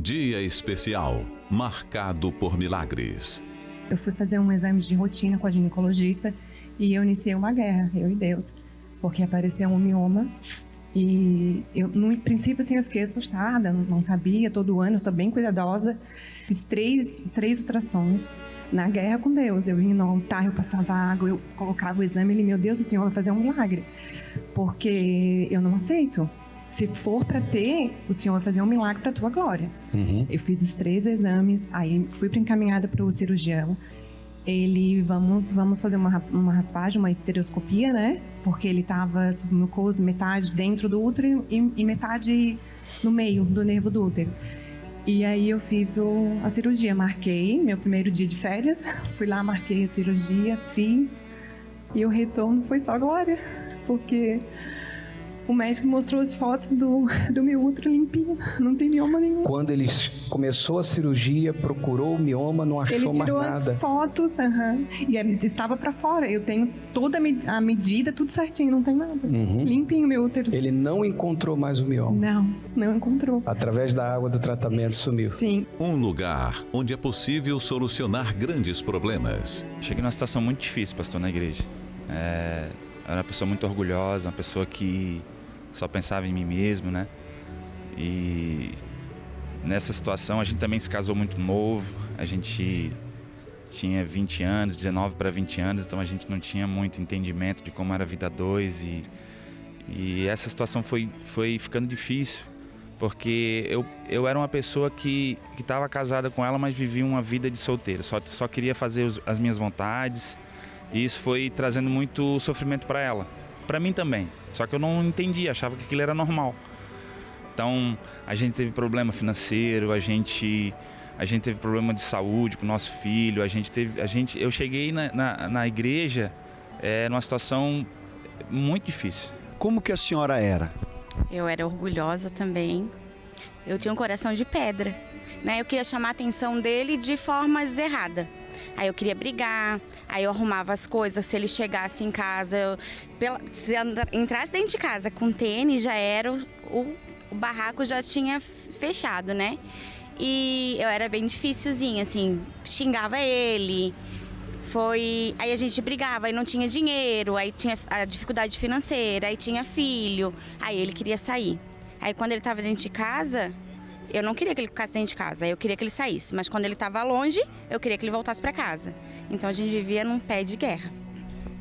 dia especial, marcado por milagres. Eu fui fazer um exame de rotina com a ginecologista e eu iniciei uma guerra, eu e Deus, porque apareceu um mioma e eu, no princípio, assim, eu fiquei assustada, não sabia, todo ano eu sou bem cuidadosa. Fiz três ultrassons na guerra com Deus. Eu ia no altar, eu passava água, eu colocava o exame e ele, meu Deus, o Senhor vai fazer um milagre, porque eu não aceito. Se for para ter, o Senhor vai fazer um milagre para a tua glória. Eu fiz os 3 exames, aí fui encaminhada para o cirurgião. Ele, vamos fazer uma raspagem, uma estereoscopia, né? Porque ele estava submucoso, metade dentro do útero e metade no meio do nervo do útero. E aí eu fiz a cirurgia, marquei meu primeiro dia de férias, fui lá, marquei a cirurgia, fiz, e o retorno foi só glória, porque o médico mostrou as fotos do meu útero limpinho, não tem mioma nenhum. Quando ele começou a cirurgia, procurou o mioma, não achou mais nada. Ele tirou as fotos, e estava para fora. Eu tenho toda a medida, tudo certinho, não tem nada. Limpinho meu útero. Ele não encontrou mais o mioma? Não encontrou. Através da água do tratamento sumiu? Sim. Um lugar onde é possível solucionar grandes problemas. Cheguei numa situação muito difícil, pastor, na igreja. Eu era uma pessoa muito orgulhosa, uma pessoa que só pensava em mim mesmo, né? E nessa situação a gente também se casou muito novo, a gente tinha 20 anos, 19 para 20 anos, então a gente não tinha muito entendimento de como era a vida a dois e essa situação foi ficando difícil, porque eu era uma pessoa que estava casada com ela, mas vivia uma vida de solteiro, só queria fazer as minhas vontades, e isso foi trazendo muito sofrimento para ela. Para mim também, só que eu não entendia, achava que aquilo era normal. Então a gente teve problema financeiro, a gente teve problema de saúde com o nosso filho, eu cheguei na igreja numa situação muito difícil. Como que a senhora era? Eu era orgulhosa também, eu tinha um coração de pedra, né? Eu queria chamar a atenção dele de formas erradas. Aí eu queria brigar, aí eu arrumava as coisas, se ele chegasse em casa, se entrasse dentro de casa com tênis, já era, o barraco já tinha fechado, né? E eu era bem dificilzinha, assim, xingava ele, aí a gente brigava, aí não tinha dinheiro, aí tinha a dificuldade financeira, aí tinha filho, aí ele queria sair. Aí quando ele estava dentro de casa, eu não queria que ele ficasse dentro de casa, eu queria que ele saísse. Mas quando ele estava longe, eu queria que ele voltasse para casa. Então a gente vivia num pé de guerra.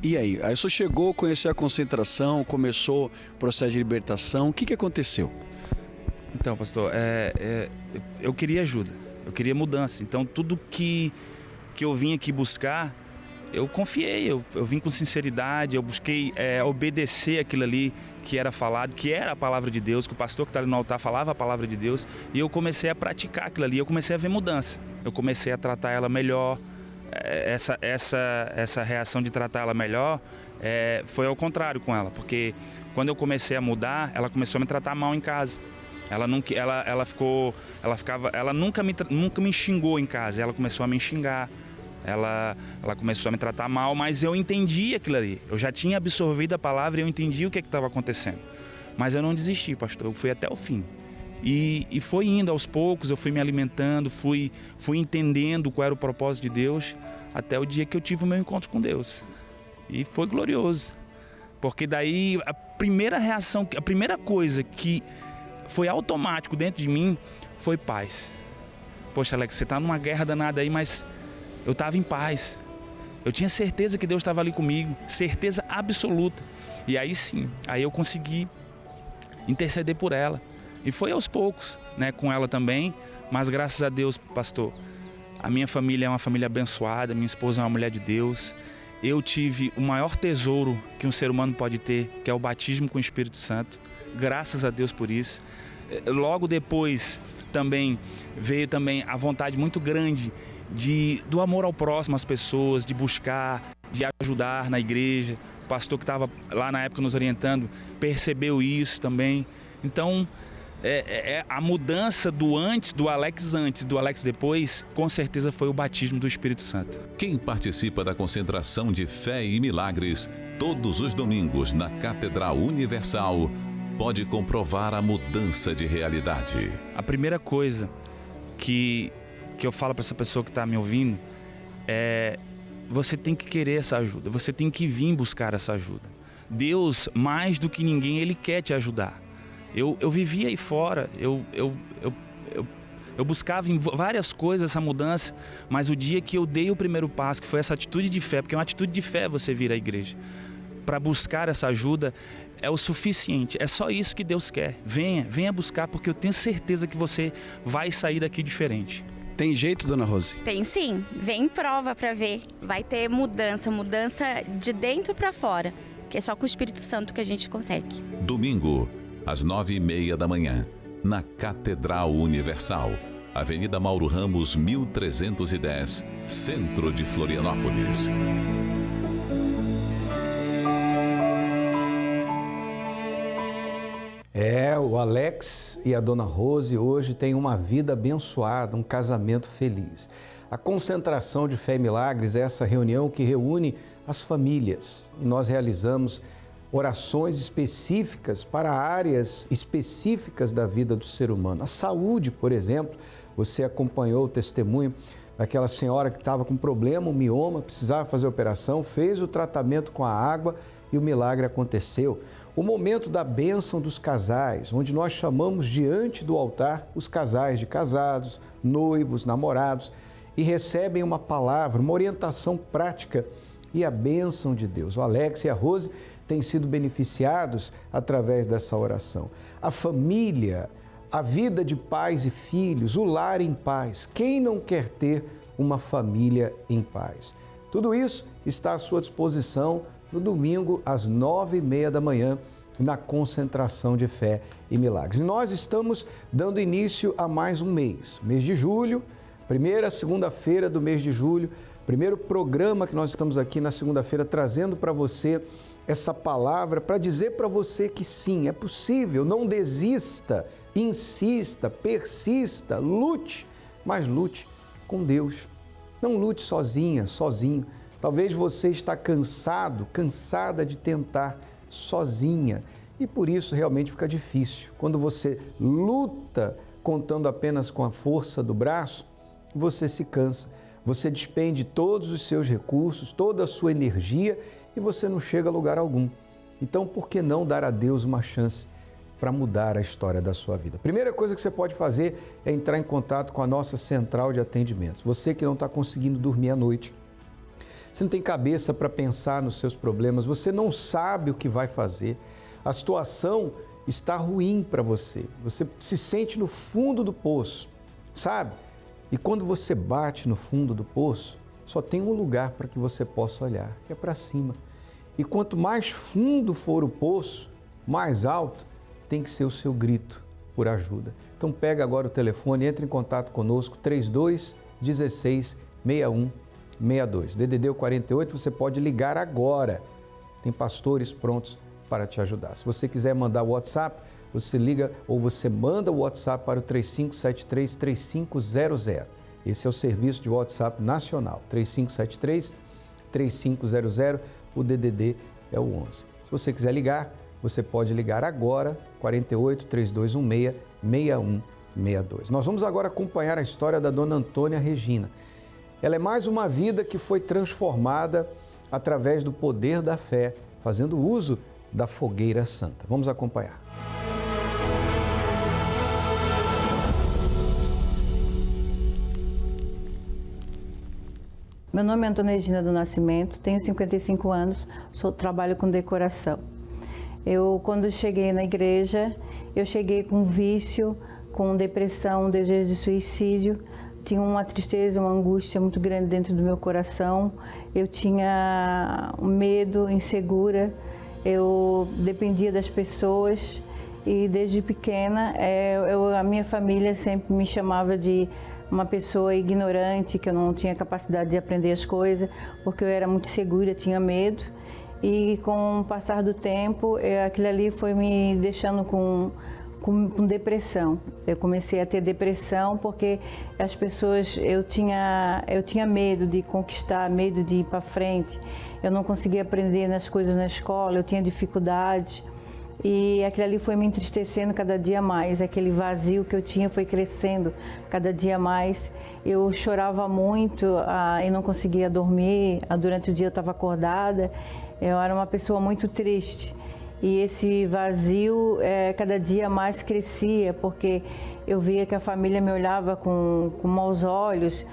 E aí? Aí você chegou, conheceu a concentração, começou o processo de libertação. O que aconteceu? Então, pastor, eu queria ajuda, eu queria mudança. Então tudo que eu vim aqui buscar, eu confiei, eu vim com sinceridade, eu busquei obedecer aquilo ali que era falado, que era a palavra de Deus, que o pastor que está ali no altar falava a palavra de Deus, e eu comecei a praticar aquilo ali, eu comecei a ver mudança, eu comecei a tratar ela melhor. Essa reação de tratar ela melhor foi ao contrário com ela, porque quando eu comecei a mudar, ela começou a me tratar mal em casa. Ela nunca me xingou em casa, ela começou a me xingar. Ela começou a me tratar mal, mas eu entendi aquilo ali. Eu já tinha absorvido a palavra e eu entendi o que estava acontecendo. Mas eu não desisti, pastor, eu fui até o fim. E foi indo aos poucos, eu fui me alimentando, fui entendendo qual era o propósito de Deus, até o dia que eu tive o meu encontro com Deus. E foi glorioso. Porque daí a primeira reação, a primeira coisa que foi automático dentro de mim foi paz. Poxa, Alex, você está numa guerra danada aí, mas eu estava em paz. Eu tinha certeza que Deus estava ali comigo, certeza absoluta. E aí sim, aí eu consegui interceder por ela. E foi aos poucos, né, com ela também. Mas graças a Deus, pastor, a minha família é uma família abençoada, minha esposa é uma mulher de Deus. Eu tive o maior tesouro que um ser humano pode ter, que é o batismo com o Espírito Santo. Graças a Deus por isso. Logo depois também veio também a vontade muito grande do amor ao próximo, às pessoas, de buscar, de ajudar na igreja. O pastor que estava lá na época nos orientando percebeu isso também. Então, a mudança do Alex antes, do Alex depois, com certeza foi o batismo do Espírito Santo. Quem participa da concentração de fé e milagres todos os domingos na Catedral Universal pode comprovar a mudança de realidade. A primeira coisa que eu falo para essa pessoa que está me ouvindo você tem que querer essa ajuda, você tem que vir buscar essa ajuda. Deus, mais do que ninguém, Ele quer te ajudar. Eu vivia aí fora, eu buscava em várias coisas essa mudança, mas o dia que eu dei o primeiro passo, que foi essa atitude de fé, porque é uma atitude de fé você vir à igreja, para buscar essa ajuda, é o suficiente, é só isso que Deus quer. Venha buscar, porque eu tenho certeza que você vai sair daqui diferente. Tem jeito, dona Rose? Tem sim, vem em prova para ver. Vai ter mudança de dentro para fora, que é só com o Espírito Santo que a gente consegue. Domingo, às 9h30 da manhã, na Catedral Universal, Avenida Mauro Ramos, 1310, centro de Florianópolis. O Alex e a dona Rose hoje têm uma vida abençoada, um casamento feliz. A concentração de Fé e Milagres é essa reunião que reúne as famílias e nós realizamos orações específicas para áreas específicas da vida do ser humano. A saúde, por exemplo, você acompanhou o testemunho daquela senhora que estava com problema, um mioma, precisava fazer a operação, fez o tratamento com a água e o milagre aconteceu. O momento da bênção dos casais, onde nós chamamos diante do altar os casais de casados, noivos, namorados, e recebem uma palavra, uma orientação prática e a bênção de Deus. O Alex e a Rose têm sido beneficiados através dessa oração. A família, a vida de pais e filhos, o lar em paz. Quem não quer ter uma família em paz? Tudo isso está à sua disposição no domingo, às 9h30 da manhã, na concentração de Fé e Milagres. E nós estamos dando início a mais um mês de julho, primeira segunda-feira do mês de julho, primeiro programa que nós estamos aqui na segunda-feira trazendo para você essa palavra para dizer para você que sim, é possível, não desista, insista, persista, lute, mas lute com Deus. Não lute sozinha, sozinho. Talvez você está cansado, cansada de tentar sozinha e por isso realmente fica difícil. Quando você luta contando apenas com a força do braço, você se cansa, você despende todos os seus recursos, toda a sua energia e você não chega a lugar algum. Então, por que não dar a Deus uma chance para mudar a história da sua vida? A primeira coisa que você pode fazer é entrar em contato com a nossa central de atendimentos. Você que não está conseguindo dormir à noite, você não tem cabeça para pensar nos seus problemas, você não sabe o que vai fazer, a situação está ruim para você, você se sente no fundo do poço, sabe? E quando você bate no fundo do poço, só tem um lugar para que você possa olhar, que é para cima. E quanto mais fundo for o poço, mais alto tem que ser o seu grito por ajuda. Então pega agora o telefone, entre em contato conosco, 32 16 61 62. DDD 48, você pode ligar agora. Tem pastores prontos para te ajudar. Se você quiser mandar o WhatsApp, você liga ou você manda o WhatsApp para o 3573-3500. Esse é o serviço de WhatsApp nacional. 3573-3500. O DDD é o 11. Se você quiser ligar, você pode ligar agora, 48-3216-6162. Nós vamos agora acompanhar a história da dona Antônia Regina. Ela é mais uma vida que foi transformada através do poder da fé, fazendo uso da fogueira santa. Vamos acompanhar. Meu nome é Antônia Regina do Nascimento, tenho 55 anos, trabalho com decoração. Quando cheguei na igreja, eu cheguei com vício, com depressão, desejo de suicídio. Tinha uma tristeza, uma angústia muito grande dentro do meu coração. Eu tinha medo, insegura. Eu dependia das pessoas e desde pequena a minha família sempre me chamava de uma pessoa ignorante, que eu não tinha capacidade de aprender as coisas, porque eu era muito segura, tinha medo. E com o passar do tempo, aquilo ali foi me deixando com depressão. Eu comecei a ter depressão porque as pessoas, eu tinha medo de conquistar, medo de ir para frente. Eu não conseguia aprender nas coisas na escola, eu tinha dificuldades. E aquilo ali foi me entristecendo cada dia mais. Aquele vazio que eu tinha foi crescendo cada dia mais. Eu chorava muito e não conseguia dormir. Durante o dia eu estava acordada. Eu era uma pessoa muito triste. E esse vazio cada dia mais crescia, porque eu via que a família me olhava com maus olhos,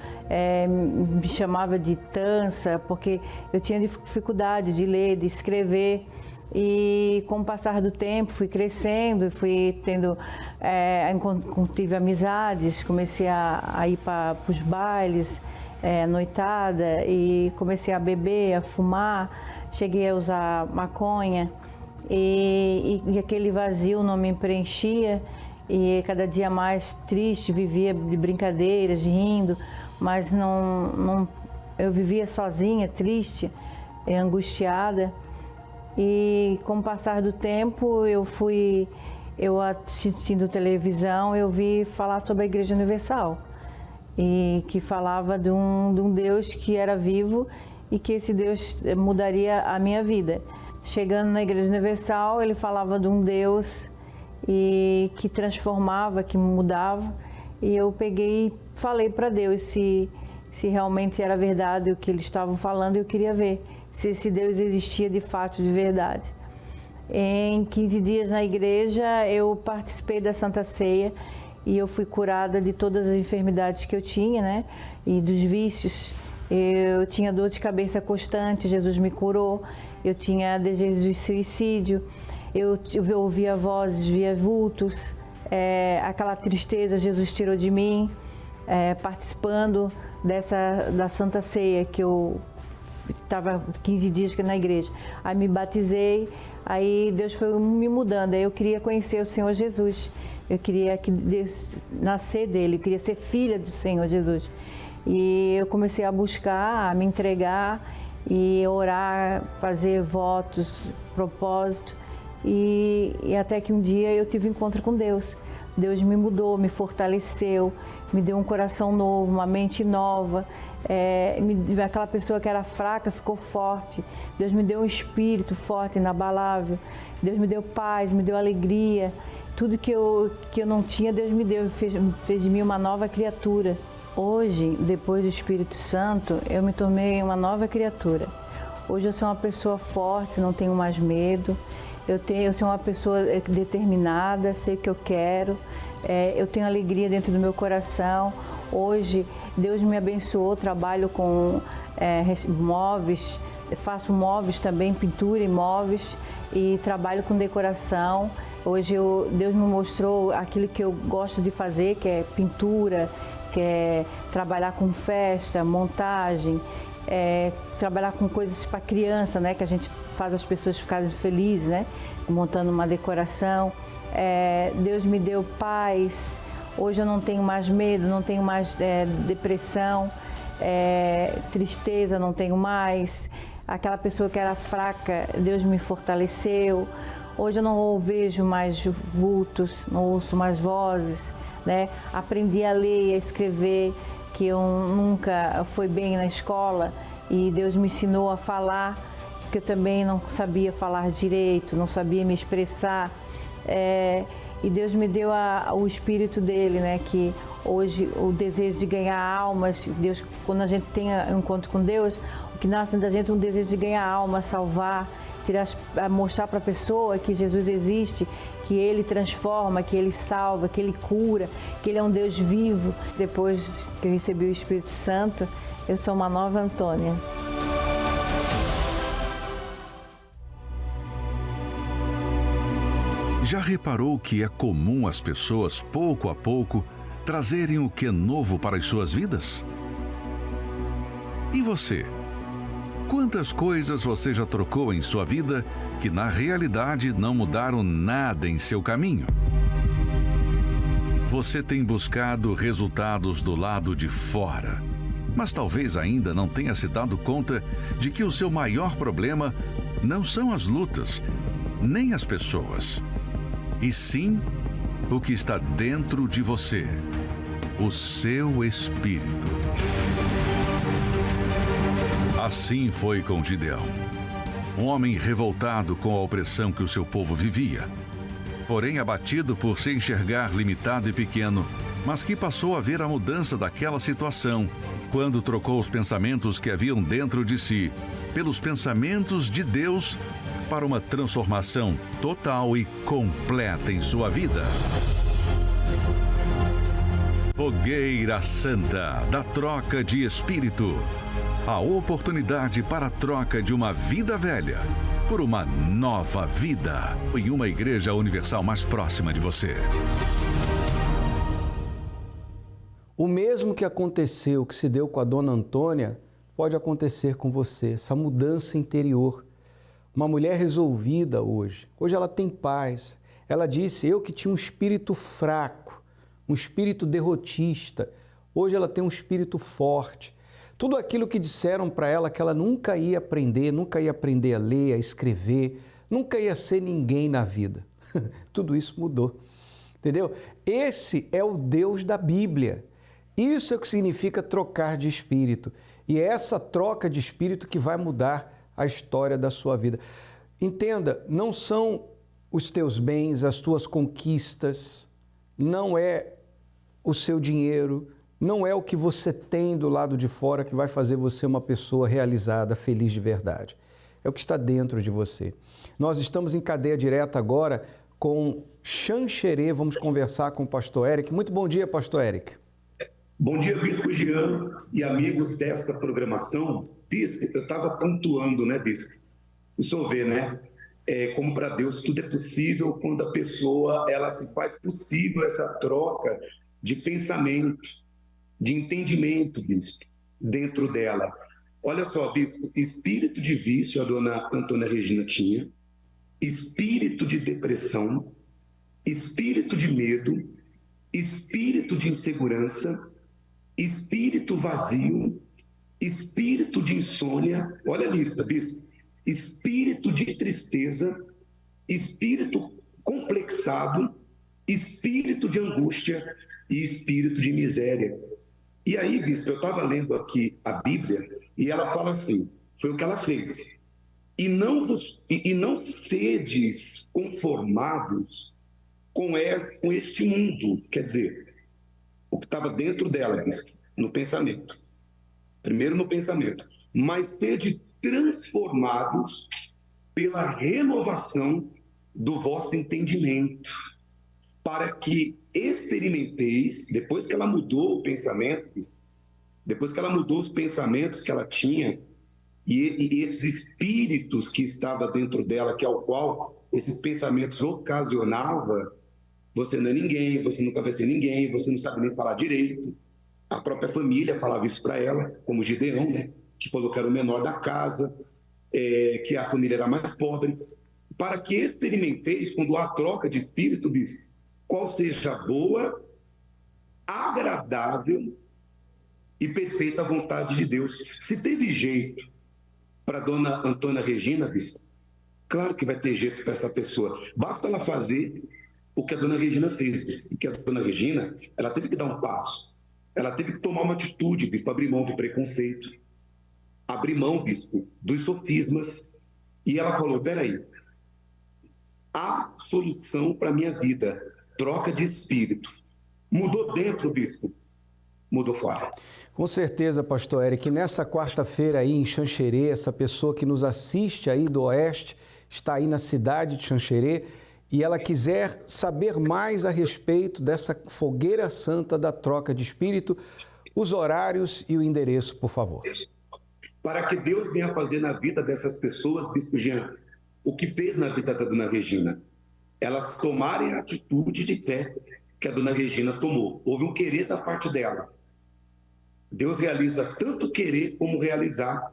me chamava de tança, porque eu tinha dificuldade de ler, de escrever. E com o passar do tempo fui crescendo, fui tendo, tive amizades, comecei a ir para os bailes, noitada, e comecei a beber, a fumar, cheguei a usar maconha. E aquele vazio não me preenchia, e cada dia mais triste, vivia de brincadeiras, rindo, mas eu vivia sozinha, triste, angustiada. E com o passar do tempo, eu assistindo televisão, eu vi falar sobre a Igreja Universal, e que falava de um Deus que era vivo e que esse Deus mudaria a minha vida. Chegando na Igreja Universal, ele falava de um Deus e que transformava, que mudava. E eu peguei e falei para Deus se realmente era verdade o que eles estavam falando. Eu queria ver se esse Deus existia de fato, de verdade. Em 15 dias na igreja, eu participei da Santa Ceia e eu fui curada de todas as enfermidades que eu tinha, né? E dos vícios. Eu tinha dor de cabeça constante, Jesus me curou. Eu tinha desejo de suicídio, eu ouvia vozes, via vultos, aquela tristeza Jesus tirou de mim, participando da Santa Ceia, que eu estava 15 dias na igreja. Aí me batizei, aí Deus foi me mudando, aí eu queria conhecer o Senhor Jesus, eu queria que Deus nascer dele, eu queria ser filha do Senhor Jesus. E eu comecei a buscar, a me entregar, e orar, fazer votos, propósito, e até que um dia eu tive um encontro com Deus. Deus me mudou, me fortaleceu, me deu um coração novo, uma mente nova. Aquela pessoa que era fraca ficou forte. Deus me deu um espírito forte, inabalável. Deus me deu paz, me deu alegria. Tudo que eu não tinha, Deus me deu, fez de mim uma nova criatura. Hoje, depois do Espírito Santo, eu me tornei uma nova criatura. Hoje eu sou uma pessoa forte, não tenho mais medo. Eu sou uma pessoa determinada, sei o que eu quero. Eu tenho alegria dentro do meu coração. Hoje, Deus me abençoou, trabalho com móveis, faço móveis também, pintura em móveis, e trabalho com decoração. Hoje, Deus me mostrou aquilo que eu gosto de fazer, que é pintura, que é trabalhar com festa, montagem, trabalhar com coisas para criança, né? Que a gente faz as pessoas ficarem felizes, né? Montando uma decoração. Deus me deu paz. Hoje eu não tenho mais medo, não tenho mais depressão, tristeza, não tenho mais. Aquela pessoa que era fraca, Deus me fortaleceu. Hoje eu não vejo mais vultos, não ouço mais vozes, né? Aprendi a ler e a escrever, que eu nunca fui bem na escola, e Deus me ensinou a falar, porque eu também não sabia falar direito, não sabia me expressar. E Deus me deu o Espírito dele, né? Que hoje o desejo de ganhar almas, Deus, quando a gente tem um encontro com Deus, o que nasce da gente é um desejo de ganhar alma, salvar, mostrar para a pessoa que Jesus existe, que Ele transforma, que Ele salva, que Ele cura, que Ele é um Deus vivo. Depois que eu recebi o Espírito Santo, eu sou uma nova Antônia. Já reparou que é comum as pessoas, pouco a pouco, trazerem o que é novo para as suas vidas? E você? Quantas coisas você já trocou em sua vida que, na realidade, não mudaram nada em seu caminho? Você tem buscado resultados do lado de fora, mas talvez ainda não tenha se dado conta de que o seu maior problema não são as lutas, nem as pessoas, e sim o que está dentro de você, o seu espírito. Assim foi com Gideão. Um homem revoltado com a opressão que o seu povo vivia. Porém abatido por se enxergar limitado e pequeno, mas que passou a ver a mudança daquela situação quando trocou os pensamentos que haviam dentro de si pelos pensamentos de Deus para uma transformação total e completa em sua vida. Fogueira Santa da Troca de Espírito. A oportunidade para a troca de uma vida velha por uma nova vida em uma igreja universal mais próxima de você. O mesmo que aconteceu, que se deu com a dona Antônia, pode acontecer com você, essa mudança interior. Uma mulher resolvida hoje. Hoje ela tem paz. Ela disse, eu que tinha um espírito fraco, um espírito derrotista. Hoje ela tem um espírito forte. Tudo aquilo que disseram para ela que ela nunca ia aprender a ler, a escrever, nunca ia ser ninguém na vida. Tudo isso mudou. Entendeu? Esse é o Deus da Bíblia. Isso é o que significa trocar de espírito. E é essa troca de espírito que vai mudar a história da sua vida. Entenda, não são os teus bens, as tuas conquistas, não é o seu dinheiro, não é o que você tem do lado de fora que vai fazer você uma pessoa realizada, feliz de verdade. É o que está dentro de você. Nós estamos em cadeia direta agora com Xanxerê, vamos conversar com o pastor Eric. Muito bom dia, pastor Eric. Bom dia, Bispo Jean e amigos desta programação. Bispo, eu estava pontuando, né, Bispo? O senhor vê, né? Como para Deus tudo é possível quando a pessoa ela se faz possível essa troca de pensamento, de entendimento, Bispo, dentro dela. Olha só, Bispo, espírito de vício a dona Antônia Regina tinha, espírito de depressão, espírito de medo, espírito de insegurança, espírito vazio, espírito de insônia, olha a lista, Bispo, espírito de tristeza, espírito complexado, espírito de angústia e espírito de miséria. E aí, Bispo, eu estava lendo aqui a Bíblia e ela fala assim, foi o que ela fez. E não sedes conformados com este mundo, quer dizer, o que estava dentro dela, no pensamento. Primeiro no pensamento. Mas sede transformados pela renovação do vosso entendimento, para que experimenteis, depois que ela mudou o pensamento, depois que ela mudou os pensamentos que ela tinha, e esses espíritos que estavam dentro dela, que ao qual esses pensamentos ocasionavam, você não é ninguém, você nunca vai ser ninguém, você não sabe nem falar direito. A própria família falava isso para ela, como Gideão, né? Que falou que era o menor da casa, que a família era mais pobre. Para que experimenteis, quando há troca de espírito, Bispo, qual seja a boa, agradável e perfeita vontade de Deus. Se teve jeito para dona Antônia Regina, Bispo, claro que vai ter jeito para essa pessoa. Basta ela fazer o que a dona Regina fez, Bispo. Porque a dona Regina, ela teve que dar um passo. Ela teve que tomar uma atitude, Bispo, abrir mão do preconceito, abrir mão, Bispo, dos sofismas. E ela falou, peraí, há solução para a minha vida, troca de espírito. Mudou dentro, Bispo, mudou fora. Com certeza, pastor Eric, nessa quarta-feira aí em Xanxerê, essa pessoa que nos assiste aí do Oeste, está aí na cidade de Xanxerê, e ela quiser saber mais a respeito dessa fogueira santa da troca de espírito, os horários e o endereço, por favor. Para que Deus venha fazer na vida dessas pessoas, Bispo Jean, o que fez na vida da dona Regina, elas tomarem a atitude de fé que a dona Regina tomou. Houve um querer da parte dela. Deus realiza tanto querer como realizar,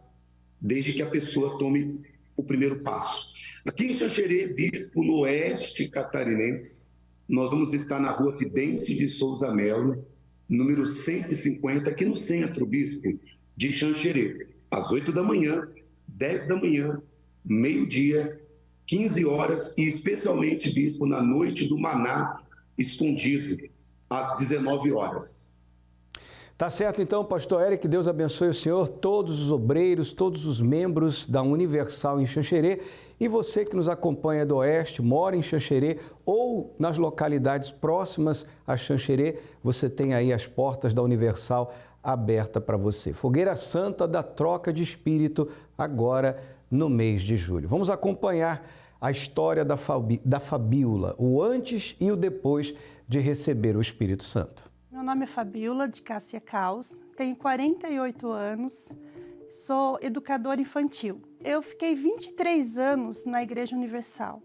desde que a pessoa tome o primeiro passo. Aqui em Xanxerê, Bispo, no oeste catarinense, nós vamos estar na rua Fidêncio de Souza Melo, número 150, aqui no centro, Bispo, de Xanxerê, às 8 da manhã, 10 da manhã, meio-dia, 15 horas e especialmente, Bispo, na noite do Maná escondido, às 19 horas. Tá certo então, pastor Eric, Deus abençoe o senhor, todos os obreiros, todos os membros da Universal em Xanxerê e você que nos acompanha do Oeste, mora em Xanxerê ou nas localidades próximas a Xanxerê, você tem aí as portas da Universal aberta para você. Fogueira Santa da Troca de Espírito agora no mês de julho. Vamos acompanhar a história da Fabíola, o antes e o depois de receber o Espírito Santo. Meu nome é Fabíola, de Cássia Caos, tenho 48 anos, sou educadora infantil. Eu fiquei 23 anos na Igreja Universal,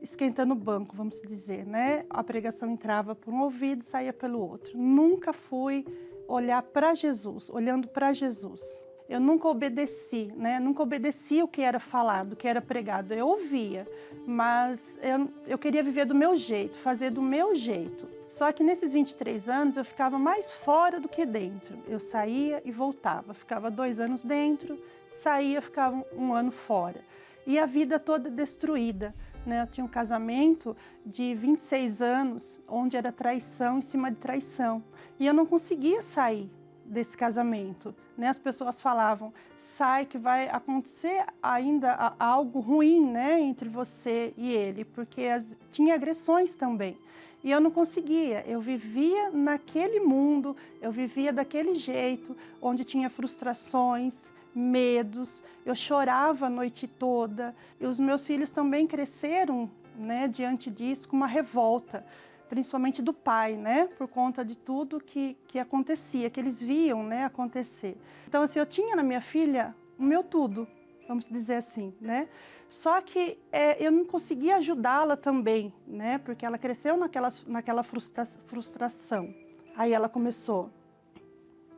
esquentando o banco, vamos dizer, né? A pregação entrava por um ouvido e saía pelo outro. Nunca fui olhar para Jesus, olhando para Jesus. Eu nunca obedeci, né? Nunca obedeci o que era falado, o que era pregado. Eu ouvia, mas eu queria viver do meu jeito, fazer do meu jeito. Só que nesses 23 anos eu ficava mais fora do que dentro. Eu saía e voltava, ficava 2 anos dentro, saía, ficava 1 ano fora. E a vida toda destruída, né? Eu tinha um casamento de 26 anos, onde era traição em cima de traição. E eu não conseguia sair desse casamento, né? As pessoas falavam, sai que vai acontecer ainda algo ruim, né? Entre você e ele, porque tinha agressões também. E eu não conseguia, eu vivia naquele mundo, eu vivia daquele jeito, onde tinha frustrações, medos, eu chorava a noite toda. E os meus filhos também cresceram, né, diante disso, com uma revolta, principalmente do pai, né, por conta de tudo que acontecia, que eles viam, né, acontecer. Então, assim, eu tinha na minha filha o meu tudo, vamos dizer assim, né? Só que eu não conseguia ajudá-la também, né? Porque ela cresceu naquela frustração. Aí ela começou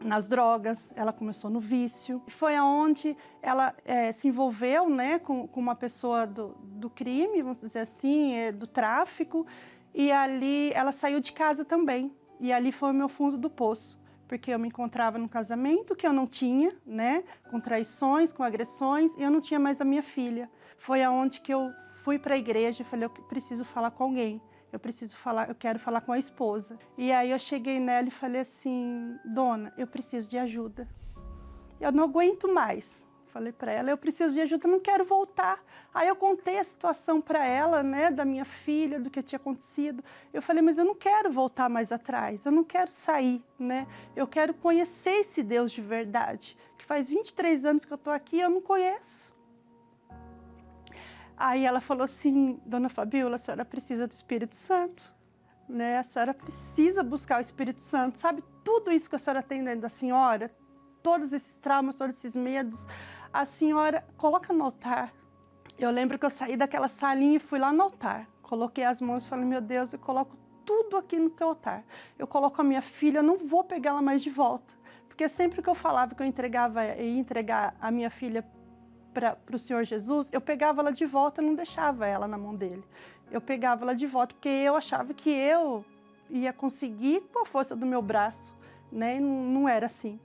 nas drogas, ela começou no vício. Foi aonde ela se envolveu, né, com uma pessoa do crime, vamos dizer assim, do tráfico. E ali ela saiu de casa também. E ali foi o meu fundo do poço. Porque eu me encontrava num casamento que eu não tinha, né? Com traições, com agressões, e eu não tinha mais a minha filha. Foi aonde que eu fui para a igreja e falei, eu preciso falar com alguém. Eu quero falar com a esposa. E aí eu cheguei nela e falei assim, dona, eu preciso de ajuda. Eu não aguento mais. Falei para ela, eu preciso de ajuda, eu não quero voltar. Aí eu contei a situação para ela, né, da minha filha, do que tinha acontecido. Eu falei, mas eu não quero voltar mais atrás, eu não quero sair, né? Eu quero conhecer esse Deus de verdade, que faz 23 anos que eu estou aqui e eu não conheço. Aí ela falou assim, dona Fabíola, a senhora precisa do Espírito Santo, né? A senhora precisa buscar o Espírito Santo, sabe? Tudo isso que a senhora tem dentro da senhora, todos esses traumas, todos esses medos, a senhora coloca no altar. Eu lembro que eu saí daquela salinha e fui lá no altar. Coloquei as mãos e falei, meu Deus, eu coloco tudo aqui no teu altar. Eu coloco a minha filha, eu não vou pegá-la mais de volta. Porque sempre que eu falava que eu ia entregar a minha filha para o Senhor Jesus, eu pegava ela de volta, não deixava ela na mão dele. Eu pegava ela de volta, porque eu achava que eu ia conseguir com a força do meu braço, né? E não era assim.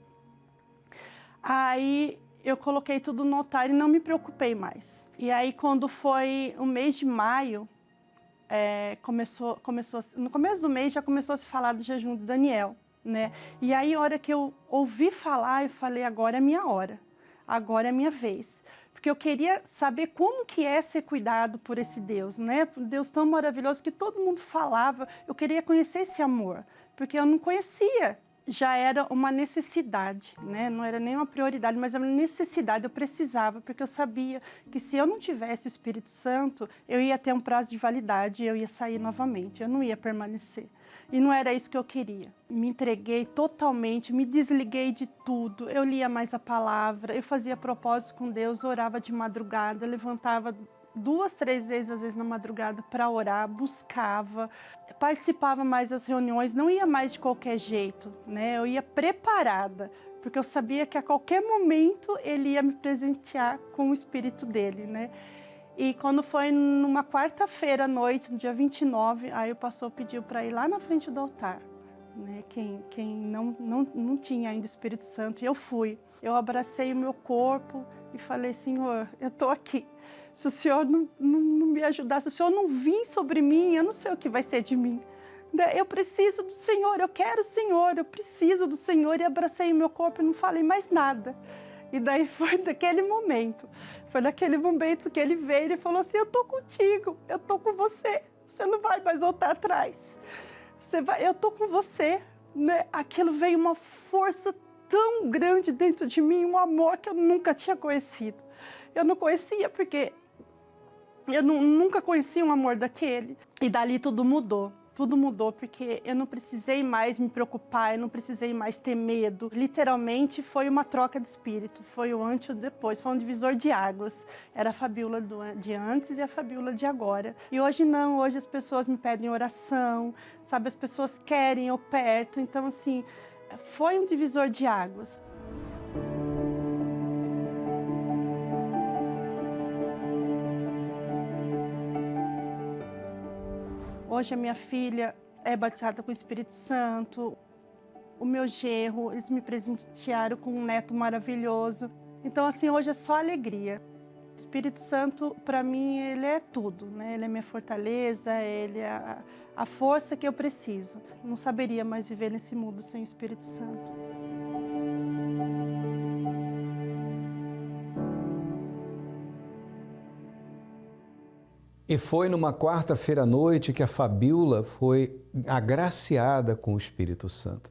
Aí eu coloquei tudo no altar e não me preocupei mais. E aí quando foi o mês de maio, no começo do mês já começou a se falar do jejum de Daniel, né? E aí a hora que eu ouvi falar, eu falei, agora é minha hora, agora é minha vez. Porque eu queria saber como que é ser cuidado por esse Deus, né? Por Deus tão maravilhoso que todo mundo falava. Eu queria conhecer esse amor, porque eu não conhecia. Já era uma necessidade, né? Não era nem uma prioridade, mas era uma necessidade, eu precisava, porque eu sabia que se eu não tivesse o Espírito Santo, eu ia ter um prazo de validade e eu ia sair novamente, eu não ia permanecer. E não era isso que eu queria. Me entreguei totalmente, me desliguei de tudo, eu lia mais a palavra, eu fazia propósito com Deus, orava de madrugada, levantava 2, 3 vezes, às vezes na madrugada, para orar, buscava, participava mais das reuniões, não ia mais de qualquer jeito, né? Eu ia preparada, porque eu sabia que a qualquer momento ele ia me presentear com o Espírito dele, né? E quando foi numa quarta-feira à noite, no dia 29, aí o pastor pediu para ir lá na frente do altar, né? Quem não tinha ainda o Espírito Santo, e eu fui. Eu abracei o meu corpo e falei, Senhor, eu estou aqui. Se o Senhor não me ajudar, se o Senhor não vir sobre mim, eu não sei o que vai ser de mim, Eu preciso do Senhor, eu quero o Senhor, eu preciso do Senhor. E abracei o meu corpo e não falei mais nada. E daí foi naquele momento que ele veio e falou assim, eu tô contigo, eu tô com você, você não vai mais voltar atrás, eu tô com você. Aquilo veio uma força tão grande dentro de mim, um amor que eu nunca tinha conhecido. Eu não conhecia porque eu nunca conhecia um amor daquele. E dali tudo mudou. Tudo mudou porque eu não precisei mais me preocupar, eu não precisei mais ter medo. Literalmente foi uma troca de espírito, foi o antes e o depois, foi um divisor de águas. Era a Fabiola de antes e a Fabiola de agora. E hoje não, hoje as pessoas me pedem oração, sabe? As pessoas querem eu perto, então assim, foi um divisor de águas. Hoje a minha filha é batizada com o Espírito Santo, o meu genro, eles me presentearam com um neto maravilhoso. Então, assim, hoje é só alegria. O Espírito Santo, para mim, ele é tudo, né? Ele é minha fortaleza, ele é a força que eu preciso. Eu não saberia mais viver nesse mundo sem o Espírito Santo. E foi numa quarta-feira à noite que a Fabiola foi agraciada com o Espírito Santo.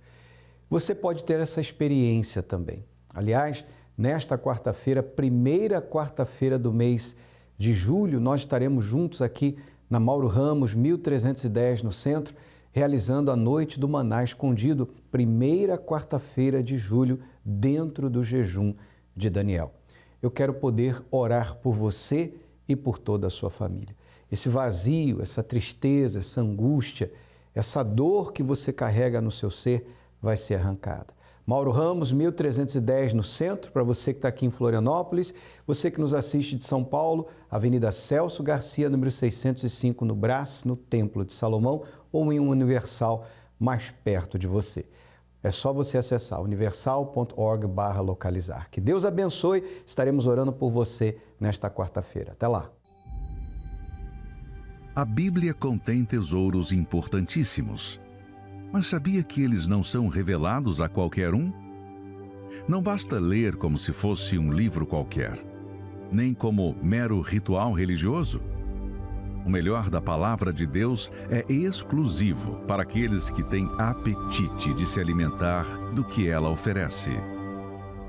Você pode ter essa experiência também. Aliás, nesta quarta-feira, primeira quarta-feira do mês de julho, nós estaremos juntos aqui na Mauro Ramos, 1310, no centro, realizando a Noite do Maná Escondido, primeira quarta-feira de julho, dentro do jejum de Daniel. Eu quero poder orar por você e por toda a sua família. Esse vazio, essa tristeza, essa angústia, essa dor que você carrega no seu ser vai ser arrancada. Mauro Ramos, 1310 no centro, para você que está aqui em Florianópolis, você que nos assiste de São Paulo, Avenida Celso Garcia, número 605 no Brás, no Templo de Salomão, ou em um Universal mais perto de você. É só você acessar universal.org/localizar. Que Deus abençoe, estaremos orando por você nesta quarta-feira. Até lá. A Bíblia contém tesouros importantíssimos. Mas sabia que eles não são revelados a qualquer um? Não basta ler como se fosse um livro qualquer, nem como mero ritual religioso. O melhor da palavra de Deus é exclusivo para aqueles que têm apetite de se alimentar do que ela oferece.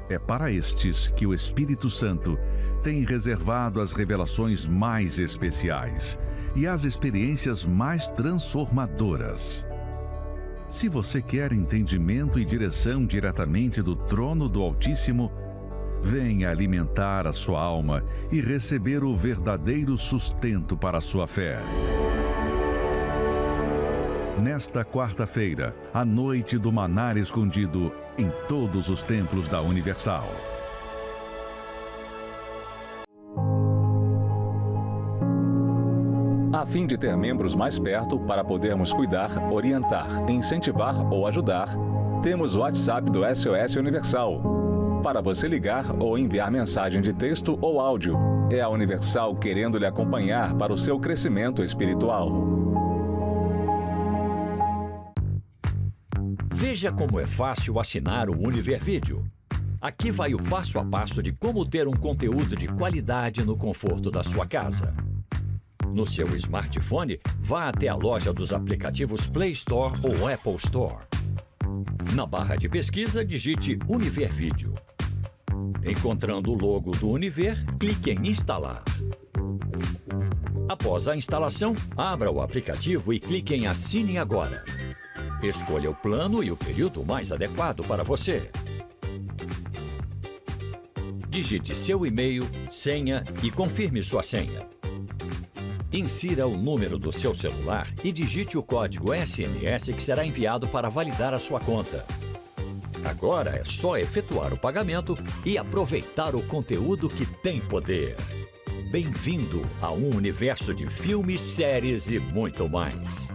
É para estes que o Espírito Santo tem reservado as revelações mais especiais e as experiências mais transformadoras. Se você quer entendimento e direção diretamente do trono do Altíssimo, venha alimentar a sua alma e receber o verdadeiro sustento para a sua fé. Nesta quarta-feira, a Noite do Maná Escondido em todos os templos da Universal. A fim de ter membros mais perto para podermos cuidar, orientar, incentivar ou ajudar, temos o WhatsApp do SOS Universal. Para você ligar ou enviar mensagem de texto ou áudio, é a Universal querendo lhe acompanhar para o seu crescimento espiritual. Veja como é fácil assinar o Univer Vídeo. Aqui vai o passo a passo de como ter um conteúdo de qualidade no conforto da sua casa. No seu smartphone, vá até a loja dos aplicativos Play Store ou Apple Store. Na barra de pesquisa, digite Univer Vídeo. Encontrando o logo do Univer, clique em Instalar. Após a instalação, abra o aplicativo e clique em Assine Agora. Escolha o plano e o período mais adequado para você. Digite seu e-mail, senha e confirme sua senha. Insira o número do seu celular e digite o código SMS que será enviado para validar a sua conta. Agora é só efetuar o pagamento e aproveitar o conteúdo que tem poder. Bem-vindo a um universo de filmes, séries e muito mais.